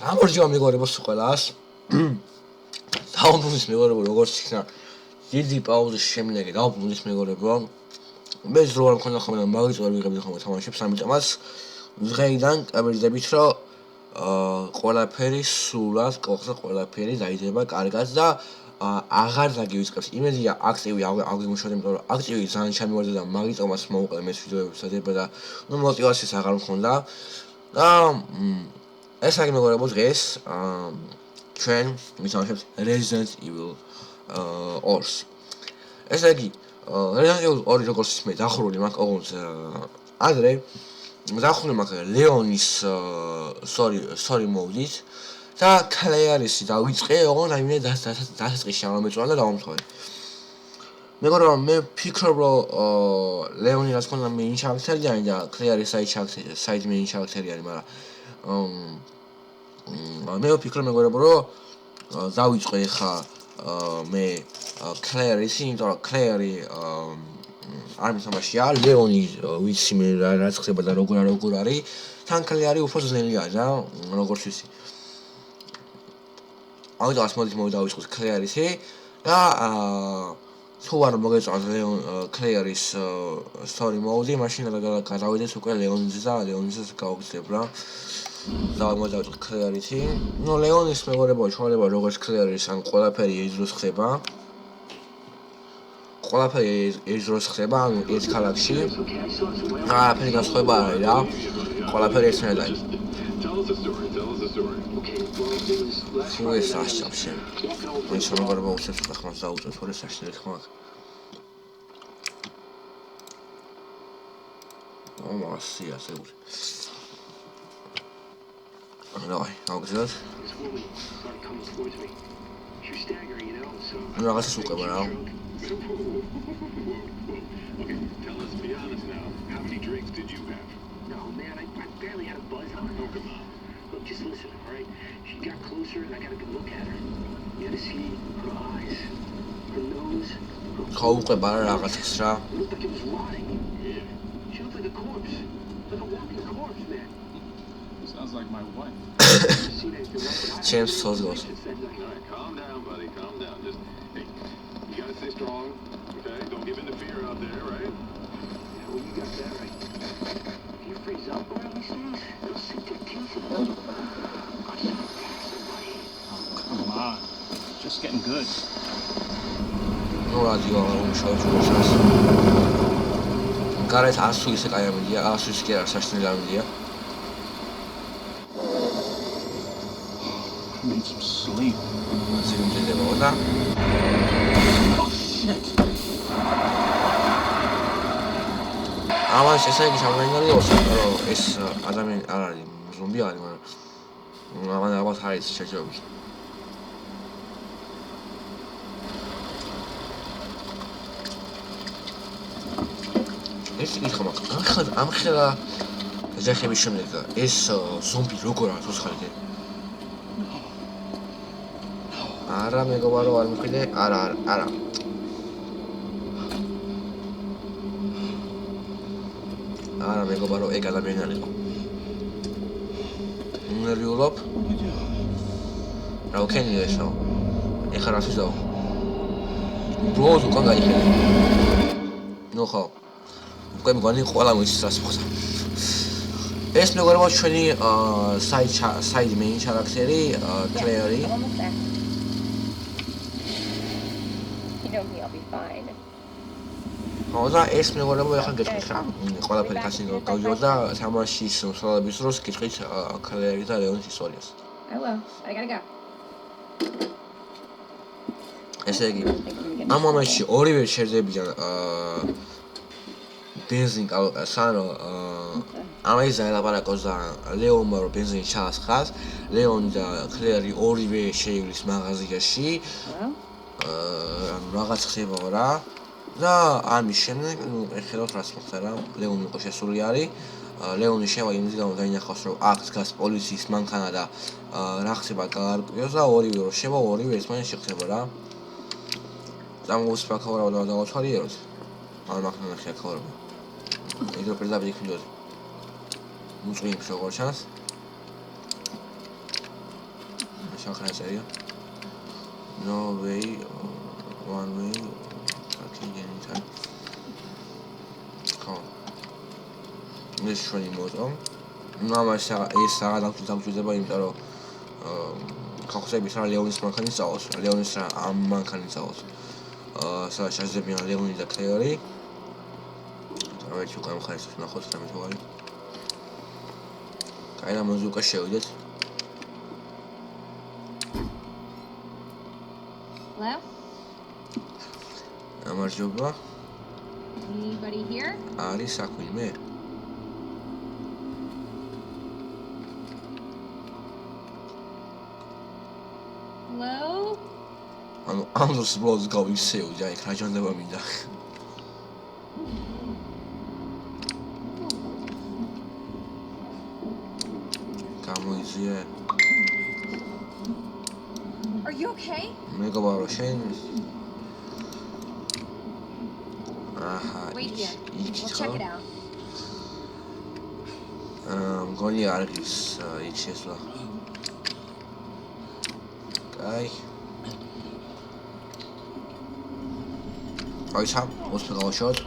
გამარჯობა მეგობრებო ყველას. დაუბრუნდით მეგობრებო, როგორც იქნა დიდი პაუზის შემდეგ დაუბრუნდით მეგობრებო. მე ზრო არ მქონდა ხოლმე მაგის ვერ ვიღებდი ხოლმე თამაშებს ამიტომაც დღეიდან გამიძდებით რომ ყველაფერი სულად ყველაფერი დაიდება კარგად და აღარ დაგივიწყებს. იმედია აქტივი აგიმუშავებ, იმიტომ რომ აქტივი ძალიან ჩამივარდა და მაგიტომაც მოუყვა მე ვიდეოებს დადება და ნუ мотивациას აღარ მქონდა. და ეს არის მეგობრებო დღეს ჩვენ მისამართებთ Resident Evil 2-ს. ესე იგი Resident Evil 2 როგორც მე დახურული მაქვს ოღონდ ადრე დახურული მაქვს ლეონის story mode-ით და Claire-ისი დავიწყე ოღონდ აი მე დასაწყისში არ მომეწონა და დავამთავრე. მეგობრებო მე ვფიქრობ რომ ლეონი რაც ქონდა მე ინჩარაქტერი არის და Claire-ის side main ინჩარაქტერი არის, მაგრამ მე ვფიქრობ მეგობრებო რომ დავიწყე ხა მე Claire-ისი, იმიტომ რომ Claire-ი არ მისამაშია, ლეონი ვიცი მე რაც ხდება და როგორ არის, თან Claire-ი უფრო ძნელია და როგორც ვიცი. ამიტომ ასმოდით მოვიდავიწყოთ Claire-ისი და თუ არ მოგეწონათ Claire-ის story mode-ი, მაშინ გადავიდეთ უკვე ლეონიზე და ლეონიზეს გავგზავნებ რა. და მოვიდავიწყოთ Claire-ისი. ნუ ლეონის მეგობრებო შუალება როგორც Claire-ის ან ყველაფერი ეს დროს ხდება. ყველაფერი ეს დროს ხდება, ანუ ეს ქალაქში. ყველაფერი განსხვავება არის რა. ყველაფერი ერთნაირად. თუ ეს აღჭამშენ. ეს მეგობრებო უცებს ხმას დაუწევთ, თორე საშინელი ხმა. Massia seguro. Давай, аугзад. Ну, раз сука, брал. Okay, tell us, be honest now. How many drinks did you have? No, man, I barely had a buzz on. Oh, come on. Look, just listen, all right? She got closer, and I got a good look at her. You got to see her eyes, her nose. გაუყვება რაღაცას რა. It looked like it was rotting. Yeah. She looked like a corpse, like a walking corpse, man. Sounds like my wife. See that? You're right. James Souls goes. All right, calm down, buddy. Calm down. Just, hey, you gotta stay strong, okay? Don't give in to fear out there, right? Yeah, well, you got that right. If you freeze up around these things, they'll sink their teeth in you. Come on. Just getting good. ნუ რადიო ამუშავებს რუსას. გარეთ ასუ ისე კაი ამედია, ასუ ისე კი არ საშინელი ამედია. Need some sleep. სიმძილებო და ამას ესე იგი სამგანია რომ ეს ადამიანი არ არის ზომბი არის, მაგრამ ამან ალბათ არის შეჭრები. ეს იქნება ამ ხელა ეძახების შემდეგ ეს ზომბი როგორ არის უცხალე? არა მეგობარო არ მიყიდე, არა. არა მეგობარო ეგ ადამიანი არ იყო. ნერვიულობ? რა უკენია ესო? ეხლა რა შეიძლება? უბრალოდ უკან გაიხედე. ნუ ხო. უკვე მგონი ყველა მოიცის რას მოხდა. ეს მეგობრებო ჩვენი side main character-ი Claire-ი. I'll be fine. და ეს მეგობრებო ახლა გეტყვით რა. ყველაფერი კასინო გავიოთ და თამაშის მსვლელობის დროს გეტყვით Claire-ი და ლეონის ისტორიას. I will. I gotta go. ესე იგი ამ მომენტში ორივე შერდებიან ბენზინ სანო ამაზე ლაპარაკობს და ლეონმა რომ ბენზინი ჩაასხას, ლეონი და Claire-ი ორივე შეივლის მაღაზიაში. ანუ რაღაც ხდება რა და ამის შემდეგ ნუ ეხელოთ რას მოხდა რა. ლეონი იყო შესული არის. ლეონი შევა იმის გამო დაინახავს რომ აქ დგას პოლიციის მანქანა და რა ხდება გაარკვიოს და ორივე რო შევა ორივე ერთმანეთს შეხება რა. დამოუსვა ქავრა და დავათვალიეროთ. არ მაქვს ნახე ქავრა. ეგრე პირდაპირ იქნიოთ. მუწვიმს როგორ ჩანს. სამხრეთ წერია. No way, one way, fucking anytime. ხო. ეს ჩვენი მოტო. ამას ეს რაღაც დამჭირდება, იმიტომ რომ ხალხების რა ლეონის მანქანის წავალს, ლეონის რა ამ მანქანის წავალს. სადაც შეძლებიან ლეონი და კლეორი. დავეჭი უკან მხარეს ნახოთ რა მეთვალე. კაი მუსიკა შევიდეთ. Hello? გამარჯობა. Anybody here? არის საქმე? Hello? ანუ ამ დროს ბლოგს გავიქცევდი, აი რა ჯანდება მინდა. გამოიძიე. Are you okay? მეგობარო შენ აჰა Wait here. We'll იქ check it out. მგონი არის იქ შესვლა. კაი. აი სამ, უსმენ გავაშოთ.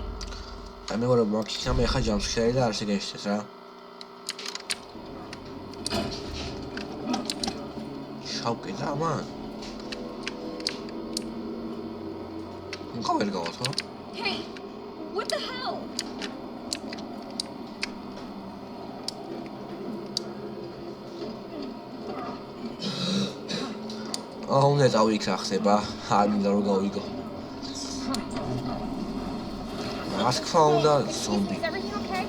აი მეგობრებო, მაგისამ ეხა ჯამსქერი და არ შეგეშთეს რა. შავკი და მან. მოგერ გავათო. Hey! What the hell? უნდა წავიქრა ხდება, არ მინდა რომ გავიგო. რას თქვა უნდა ზომბი. Is everything okay?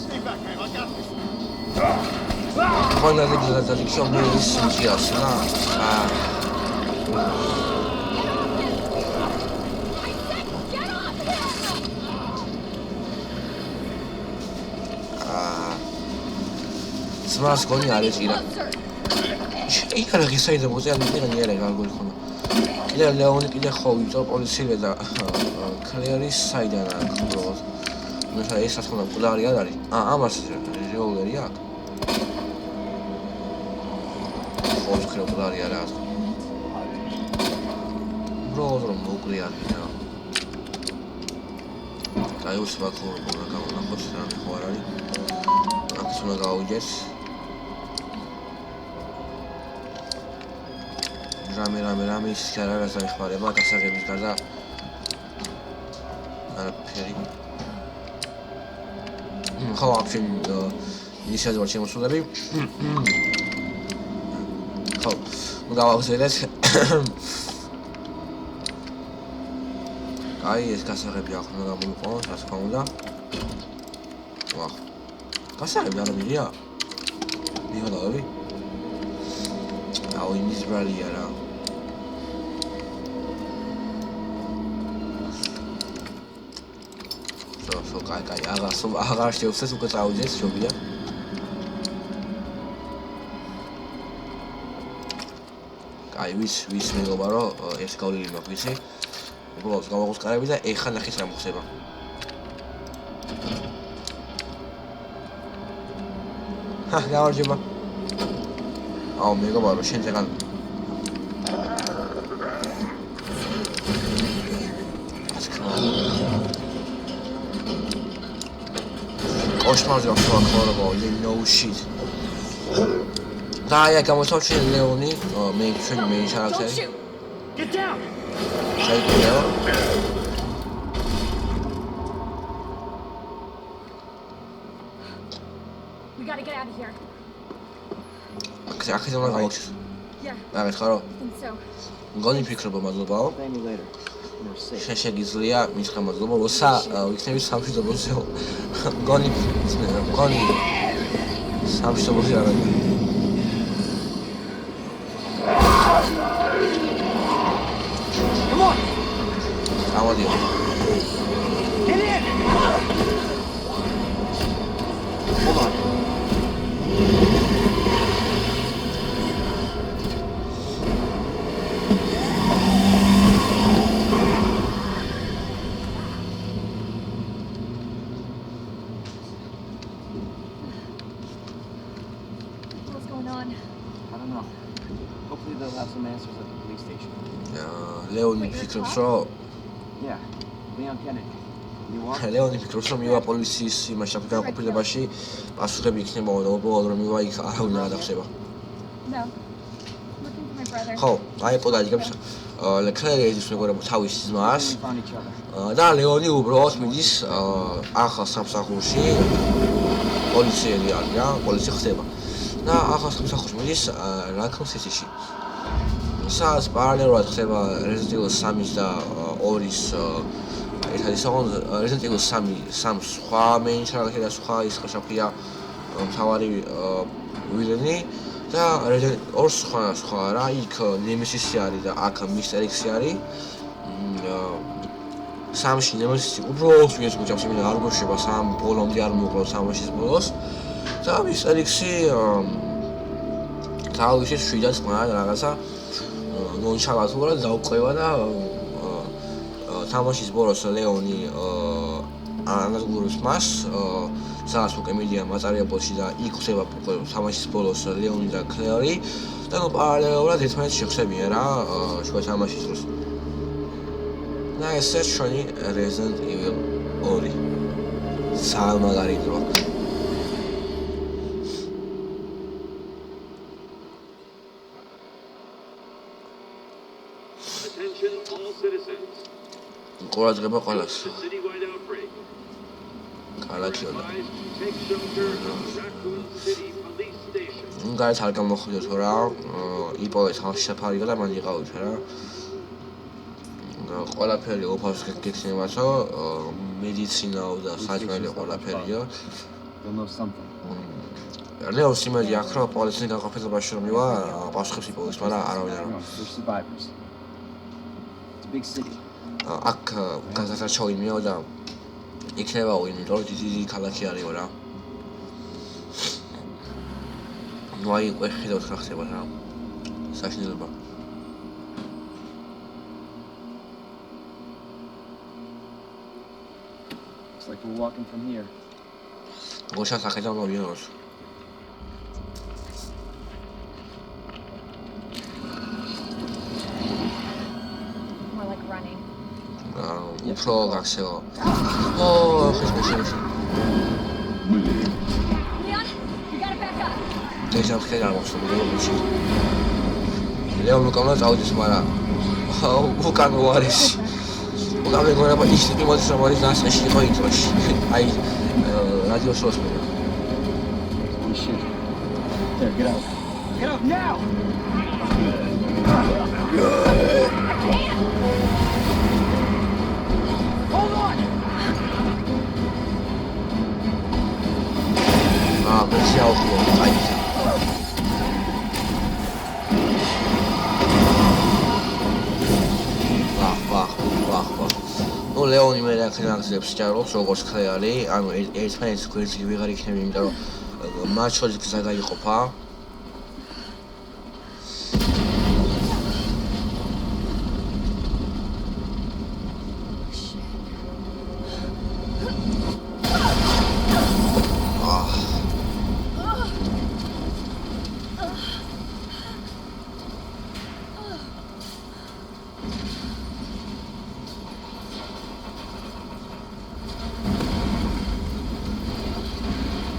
Stay back, man. I got this. Quando la dizione è sincera, no? Smash con gli altri gira. Io credo che sei devo usare di maniera che algo con. Le leoni che le hobby top on si veda clearly side and close. Non sai essa sono popolari adari. Amas reoleria. Hoz creo popolari adari. Bro, nuclear. Ai us va con una cosa da fuori. Sono gauges. რამე ის არას დაიხმარება გასაღების გარდა არაფერი. ხო, აფშენ ისე ვარ შემოსულები. ხო, გავავსებთ. აი ეს გასაღები ახლა გამოვიყო, რა თქმა უნდა. ვახ. გასაღები არ მიგია? მიღალავი? აუ იმის ბრალია რა. კაი, აღარ შევსეს უკვე წავიდეს, შობია. კაი, ვის მეგობა რომ ეს გავლილი მაქვს, ვიცი? უბრალოდ გავაყუსკარები და ეხა ნახეთ რა მოხდება. გამარჯობა. აუ მეგობა რომ შენ ზეგან Oshmar's got so horrible, you know shit. Dai, come on, touch Leonie, or make sure me shall Don't say. shoot! Get down! Say Leo. We gotta get out of here. I don't know. Yeah, I I think so. I'm going to pick up my little Thank you later. We're safe. შეშეგიძლია მის ხმაზობა როცა იქნები სამშვიდობოზე მგონი სამშვიდობოზე არა Come on! ამოდიო Get in! Hold on. What's going on? I don't know. Hopefully they'll some answers at the police station. ლეონი ფიქრობს, რომ Yeah, Leon Kennedy. You want? ლეონი ფიქრობს, რომ მივა პოლიციის იმაში განყოფილებაში პასუხები იქნება და უბრალოდ რომ მივა იქ არავინ არ აღწევა. No. Looking for my brother. ხო, აი პოდაჯგებს ლეკლერი ეძებს მეგობრებო თავის ძმას We found each other. და ლეონი უბრალოდ მიდის ახალ სამსახურში პოლიციელი არის რა, პოლიცია ხდება. და ახალ სამსახურში მიდის Raccoon City-ში. სადაც პარალელურად ხდება Resident Evil 3-ის და 2-ის ერთად ისოღონდ Resident Evil 3 სხვა main character და სხვა ის ხშაფია მთავარი ვილენი და Resident 2 სხვა რა, იქ Nemesis-ი არის და აქ Mr. X-ი არის. 3-ში Nemesis-ი უბრალოდ ვინც გუჭავს იმენა არ გოშება 3 ბოლომდე არ მოკლავს 3-ის ბოლოს და Mr. X-ი თავისი შვიდაც ყმად რაღაცა ნონშალანტურად დაუყვება და თამაშის ბოლოს ლეონი ანაზღურებს მას სადაც უკვე მიდიან მაწარებელში და იქ ხდება თამაშის ბოლოს ლეონი და კლერი და ნუ პარალელურად ერთმანეთს შეხსებიან რა შუა თამაშის დროს და ესე ჩვენი Resident Evil 2 საალმაგარი დრო Attention all citizens. ყურადღება ყველას The citywide outbreak. ქალაქიოდა Advised to take shelter at Raccoon City Police Station. გაიც არ გამოხვიდეთ რა იპოვეთ ხალხი საფარია და მან იყავით რა ყველაფერი ოფარს გექნებათო მედიცინაო და საჭმელი ყველაფერია You'll know something. ლეოს იმედი აქვს რომ პოლიციის განყოფილებაში რომ მივა პასუხებს იპოვებს მაგრამ არავინ არ No, they're survivors. It's a big city. აქ გაზარჩოვი მიო და იქნებაო იმიტომ რომ დიდი ქალაქი არისო რა ნუ აი უკვე ხედავთ რა ხდება რა საშინელება It's like we're walking from here. გოშას ახედავ მოვიოს More like running. უფრო გაქცევა ო ხეს Leon, you gotta back up. ეჟამ ხელი არ მოხსოვს ლეონში ლეონ უკანა წავიდეს მაგრამ უკან უარესი უკან მეგონება ის იმოდის რომ არის დასაში იყო იწოში აი რადიო შოუს მე Holy shit. There, get out. Get out now! Hold on! პრესია უხო აი ვახ ნუ ლეონი მე რაკინაგზებს ჭარობს როგორც ხეალი ანუ ერთმანეთს გვერდში ვეღარ იქნება იმიტომ რომ მათ შორის გზა გაიყოფა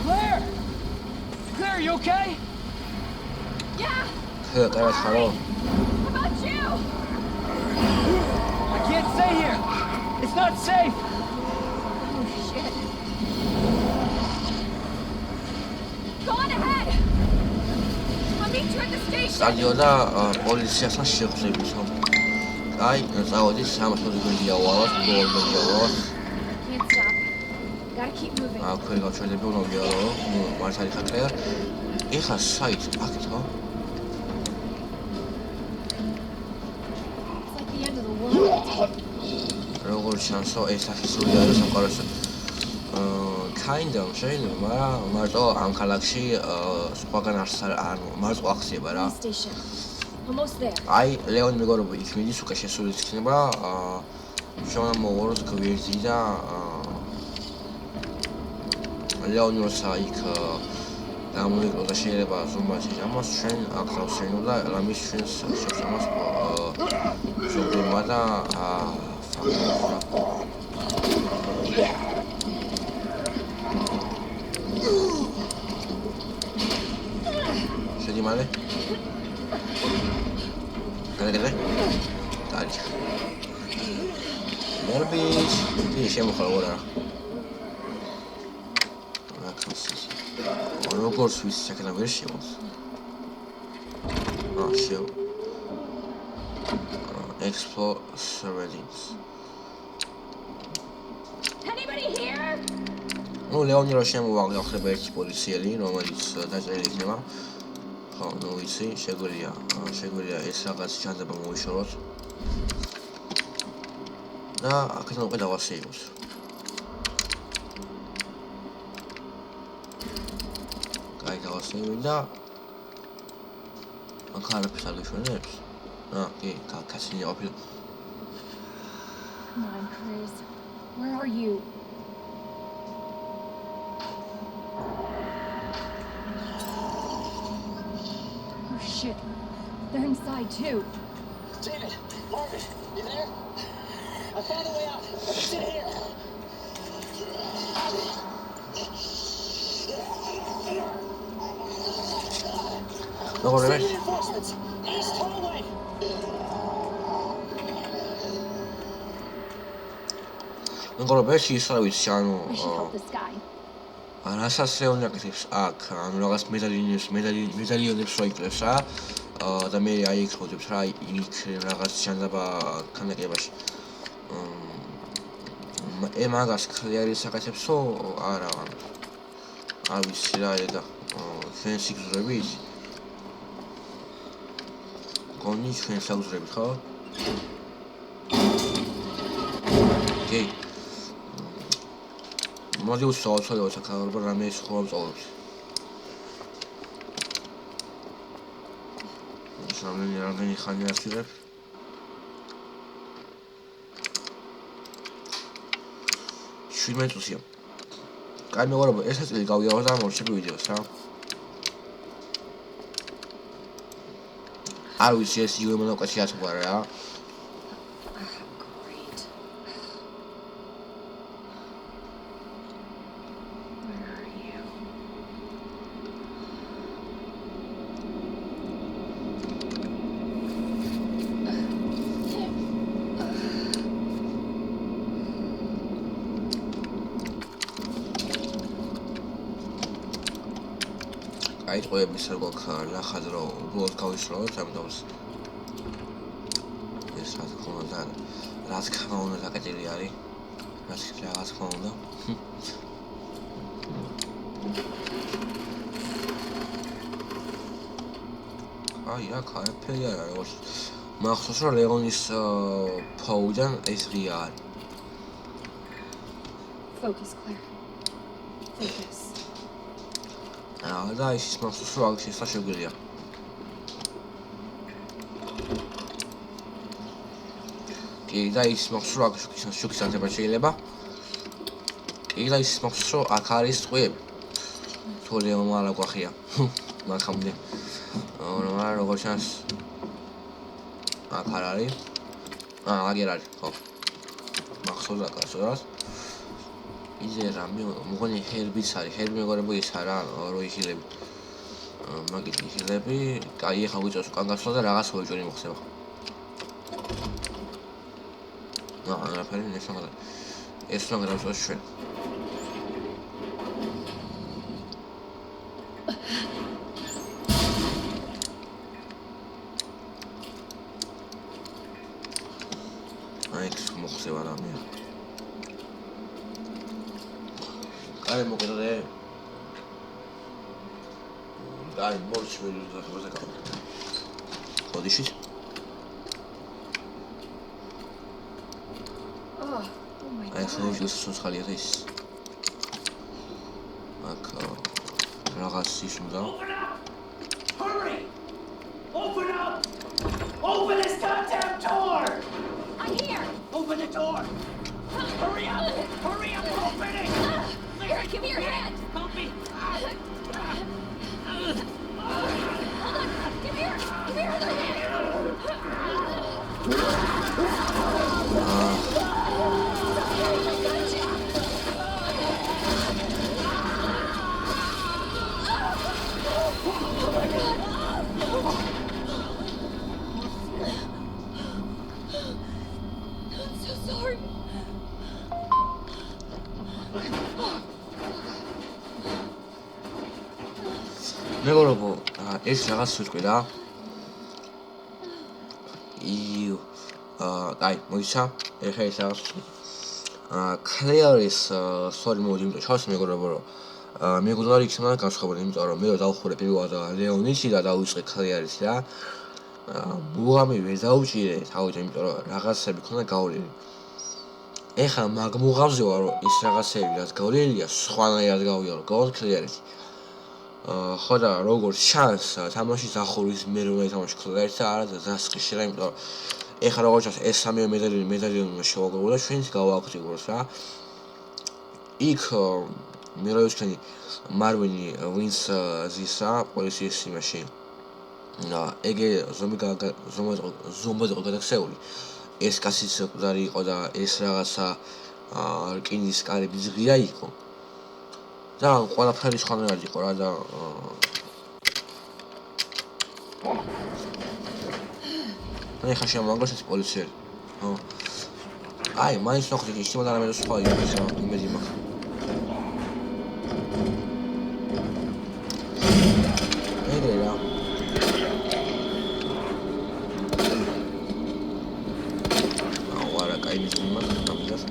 Claire! Claire, you okay? Yeah. ხელა ხარო How about you? I can't stay here. It's not safe. Oh shit. Go on ahead. I'll meet you at the station. სტადიონა პოლიციასთან შეხვდებით აი წავედი 300 გვერდია ვალას გოლდია ვალას Can't stop. Gotta keep moving. აქვე გავჩერდები უნდა ვიარო ნუ მართალი ხატრია ეხა საით აქეთ ხო It's like the end of the world. როგორ ჩანსო ეს ახისული არის სამყაროში kinda შეიძლება მაგრამ მარტო ამ ქალაქში სხვაგან არ მარტო ახსება რა Police station. Almost there. აი ლეონი მეგობრებო იქ მიდის უკვე შესულიც იქნება შევნა მოვაროთ გვერდი და ლეონი როცა იქ გამოიკლო და შეიძლება ზუმბაში ამას ჩვენ აქ დავსვენო და რამის ჩვენს შეცდომას შევდიმა და შედი მალე გადაგე დაიჭა მერბის დი შემოხალ რა როგორც ვის შეკნა ვერ შევოს შევა explore surroundings Anybody here? ნუ ლეონი რო შემოვაღწევ ერთი პოლიციელი რომელიც დაჭერილი იქნება ხო ნუ ვიცი შეგვიძლია ეს რაღაც ჩანდება მოვიშოროთ და აქედან უკვე დავასეიროთ და აქ არაფერს არ გიშვენებს კი კაცინი ყოფილა Come on, Chris. Where are you? Oh shit. They're inside too. David, Marvin, you there? I found a way out. It's in here. როგორ ვარ? Reinforcements. East hallway. როგორ ბეში ისრავის ანუ We should help this guy. რასაც ლეონი აკეთებს აქ ანუ რაღაც მედალიონებს როიკლებს რა და მე აი იქ ხოდებს რა იქ რაღაც ჩანდება კანაკებაში მაგას ქლიარის აკეთებსო არა არ ვიცი რა eda ჩვენ სიგზურებით გონი ჩვენ საგზურებით ხო? კი მოდი უსწავლოთ საკალბა რამე ის ხო ვწავლობთ რამდენი ხანი ასწრებ შვიდმეტუსია კაი მეგობრებო ეს წელი გავიარო და მოვშები ვიდეოს რა არ ვიცი ეს იუე მონოკვეთი ათვარ რა Great. Where are you? აი ყოების არ გვაქვს ნახად რომ უბრალოდ გავისრულოთ ამიტომ ეს რა თქმა უნდა დაკეტილი არის რა თქმა უნდა აი აქ არაფერი არ არის მახსოვს რომ ლეონის ფაუდან ეს ღია არის Focus, Claire. Focus. და ის მახსოვს რომ აქ შესა შეგვიძლია კი და ის მახსოვს რომ აქ შუქის ანთება შეიძლება კი და ის მახსოვს რომ აქ არის წვიები თორე მარა გვახია მაგამდე მაგრამ როგორ ჩანს აქ არ არის აგერ არის ხო მახსოვს აქ არის იზე რამე მოგონი ჰერბიც არის ჰერბი მეგობრებო ის არა რო იხილები მაგით იხილები კაი ახლა ვიწევს უკან გასვლა და რაღაც ვეჭვი მოხდება არაფერი ნესაღლა ეს რა გადავწევს ჩვენ აი ეს მოხდება რამე აი მოგედე აი მორჩ ველი ზახებაზე გავა ხოდიში Oh my აი god. ეს სოციალია ეს აქ რაღაც ის უნდა Open up! Hurry! Open up! Open this goddamn door! I'm here. Open the door! Hurry up! Hurry up! Open it! Here, give me your hand. Help me! I'm so sorry. მეგობრებო, ეს რაღაც ვიტყვი რა. აი, მოიცა, ეხა ეს რაღაც ვიტყვი. კლეარის სტორი მოდი, იმიტომ შავს მეგობრებო, რომ მეგობრად იქნება განსხვავებული, იმიტომ რომ მე რო დავხურე პირველად ლეონისი და დავიწყე კლეარის რა. მუღამი ვერ დაუჭირე თავით, იმიტომ რომ რაღაცები ქონდა გავლილი. ეხა მაგ მუღამზე ვარ, რომ ის რაღაცები რაც გავლილია, სხვანაირად გავიარო, გავთ კლეარისი. ხო და როგორც ჩანს, თამაშის ახურვის მე რომ თამაში კლეარს და არა დასყიში რა, იმიტომ რომ ეხლა როგორც ჩანს ეს სამი მედალიონი შევაგროვო და ჩვენც გავააქტიუროს რა. იქ მე რო ვისქენი მარვინი ვინს ზის რა პოლიციის იმაში. ეგე ზომბად იყო გადაქცეული. ეს კაცის მკვდარი იყო და ეს რაღაცა რკინის კარიბის ღია იყო. და ყველაფერი სხვანაირად იყო რა და აი ხა შემოგაგოს ეს პოლიციელი. აი, მაინც ნახეთ ის თემა და რამე სხვა ის რა იმედი მაქვს. ეგრე რა. აი, ის იმას გამიგას.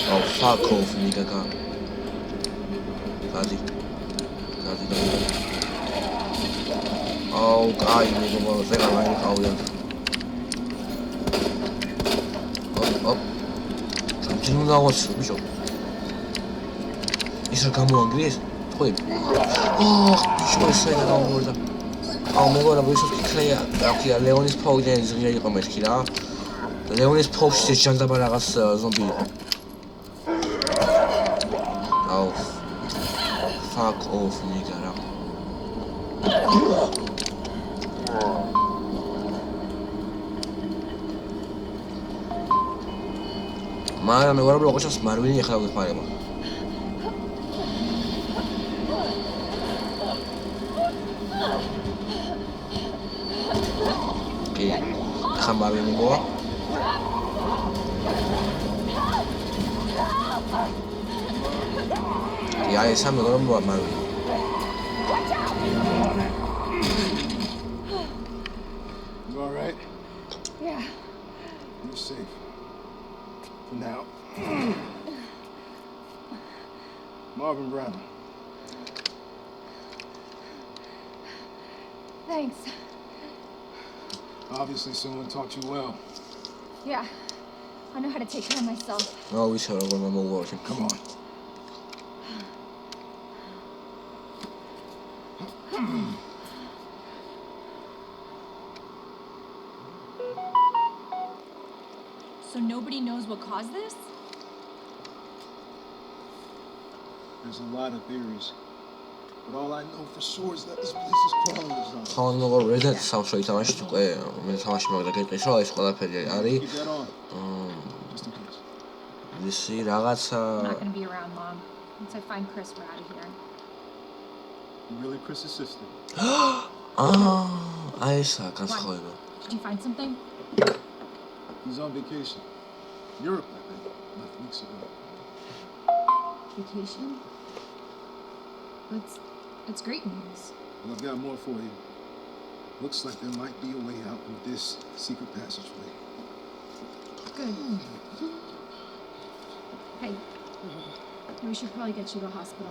Oh, fuck off, nigga. Gazi. Oh, guy, nigga, well, I like how you. Up. Continue now, what's Bishop? Is there come on, Grace? Oh, Bishop is saying that over there. Oh, my god, Bishop is clear. Okay, Leonis Paul is really coming here. Leonis Paul is just a baragas zombie. Oh, fuck off, nigga. მაგრამ მე ვარ როგორც ჩანს მარვინი ახლა ვიხმარება. კი, ახლა მარვინი მოვა. Ja, jetzt haben wir noch mal. You all right? Yeah. You're safe. For now. Marvin Brown. Thanks. Obviously someone taught you well. Yeah. I know how to take care of myself. Oh, we shall go no more. Come on. So nobody knows what caused this? There's a lot of theories. But all I know for sure is that this place is crawling with zombies. ხან მოგო რედეთ სამშო ითამაში თუ ყე მე თამაში მაგდა გეტყვის რომ ეს ყველაფერი არის Keep that on. Just in case. ისი რაღაცა I'm not gonna be around long. Once I find Chris, we're out of here. You really Chris's sister? აი ესა განსხვავება. Did you find something? He's on vacation. Europe, I think. Left weeks ago. Vacation? That's great news. Well, I've got more for you. Looks like there might be a way out with this secret passageway. Good. Hey, we should probably get you to the hospital.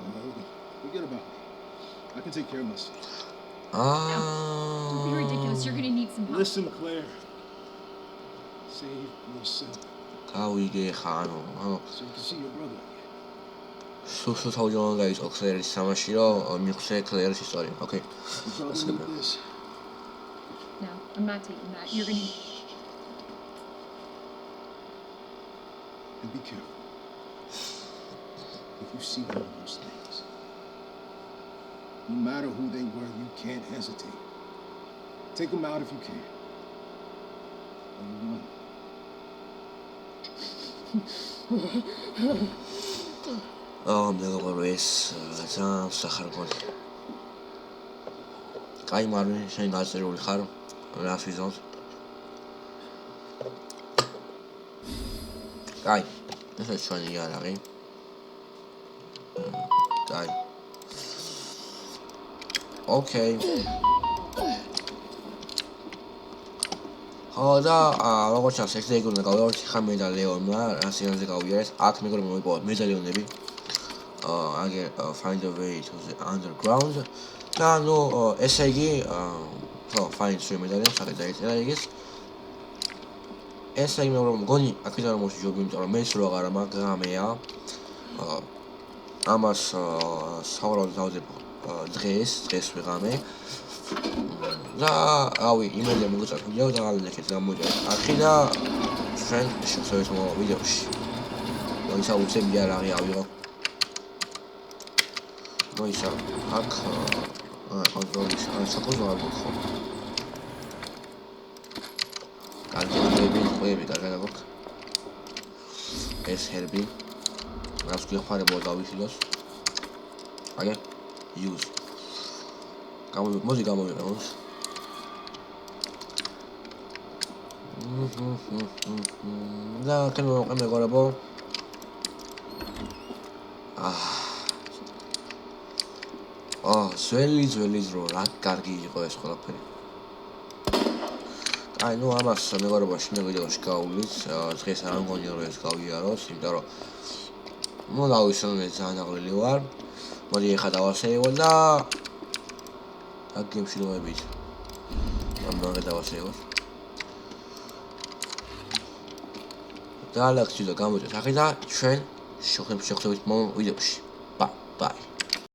Forget about it. I can take care of myself. Don't be ridiculous. You're gonna need some help. Listen, Claire. Save yourself. გავიგე ხანო. So you can see your brother. სულ თავიდან გაიწყო კლერის სამაში რომ მიხვდე კლერის ისტორია. Okay. You probably need this. No, I'm not taking that. You're gonna. And be careful. If you see one of those things, no matter who they were, you can't hesitate. Take him out if you can. Or you run. მეგობრო ეს ძალიან სახარ გონი. კაი მარვი, შენ გაწერული ხარ რას ვიზამს? კაი, ეს ჩვენი იარაღი. კაი. ოკეი. და როგორც ჩანს, ეს ეგ უნდა გავიაროთ ხარ მე და ლეონმა, რას იანზე გავიარეთ. აქ მეგობრებო მოვიპოვოთ მედალიონები. Again, find a way to the underground. და ნუ ესე იგი, find 3 medallions, აქ დაიწერა იგის. ესე იგი მეგობრებო, მგონი აქედან რომ მოსიჯობ, იმიტომ რომ მე სულ აღარა მაქვს ღამეა. ამას საუბრობ დავდებ დღეს ვიღამე. და რავი, იმედია მოგწონთ ვიდეო და ალექეთ გამოდეთ. აქი და ჩვენ შევსვით ვიდეოში. მოიცა უცებ იარაღი ავიღო. მოიცა აქ კონტროლის საკუთარ არ გქო. კარგი კარგად აქვს. ეს ჰერბი. რას გიხარებო დავიხილოს. აგე use. მოდი გამოვიყენოს. და კენ მეგობრებო. ძველი დრო რა კარგი იყო ეს ყველაფერი. აი ნუ ამას მეგობრებო შინაგან ვიდეოში გავulit. დღეს არ მგონია რომ ეს გავიაროთ, იმიტომ რომ ნუ დავისვენ მე ძალიან აღრილი ვარ. მოდი ეხა დავასეირო და აქ გემში დავებით. ამბავე დავასეიროთ. და ლექცია გამოდეთ. ახლა ჩვენ შევხვდებით მომავალ ვიდეოში. Bye.